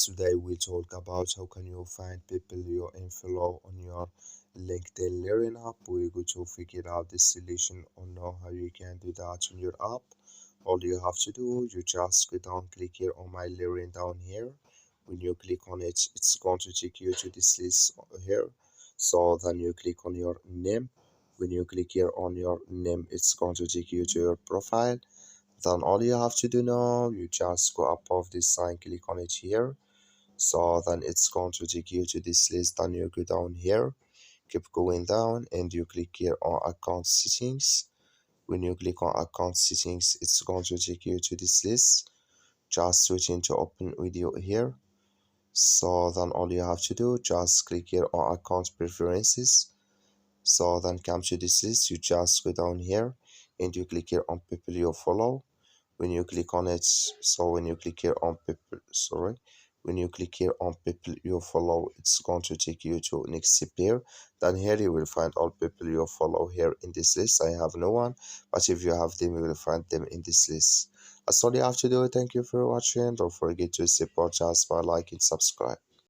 Today we talk about how can you find people you unfollow on your LinkedIn Learning app. We're going to figure out the solution or know how you can do that on your app. All you have to do, you just go down, click here on my Learning down here. When you click on it, it's going to take you to this list here. So then you click on your name. When you click here on your name, it's going to take you to your profile. Then all you have to do now, you just go above this sign, click on it here. So then it's going to take you to this list. Then you go down here, keep going down, and you click here on account settings. When you click on account settings, it's going to take you to this list. Just switch into open video here. So then all you have to do, just click here on account preferences. So then come to this list, you just go down here and you click here on people you follow. When you click on it, so when you click here on people, when you click here on people you follow, it's going to take you to next step here. Then here you will find all people you follow here in this list. I have no one, but if you have them, you will find them in this list. That's all you have to do. Thank you for watching. Don't forget to support us by liking, subscribe.